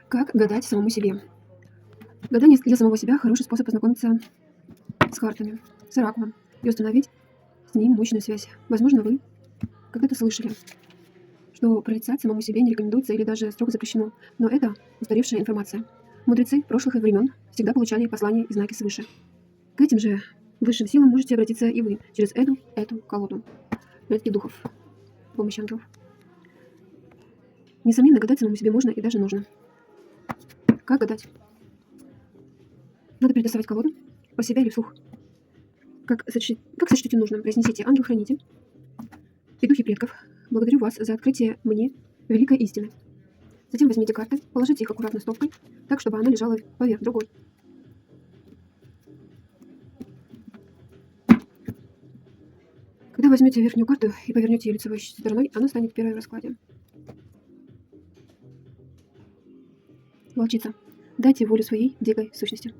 Как гадать самому себе? Гадание для самого себя – хороший способ познакомиться с картами, с оракулом и установить с ним мощную связь. Возможно, вы когда-то слышали, что прорицать самому себе не рекомендуется или даже строго запрещено, но это устаревшая информация. Мудрецы прошлых времен всегда получали послания и знаки свыше. К этим же высшим силам можете обратиться и вы через эту колоду. Редких духов, помощь ангелов. Несомненно, гадать самому себе можно и даже нужно. Как гадать? Надо перетасовать колоду про себя или вслух. Как сочтете нужным, произнесите: ангел-хранитель и духи предков, благодарю вас за открытие мне великой истины. Затем возьмите карты, положите их аккуратно стопкой, так, чтобы она лежала поверх другой. Когда возьмете верхнюю карту и повернете ее лицевой стороной, она станет первой в раскладе. Волчица. Дайте волю своей дикой сущности.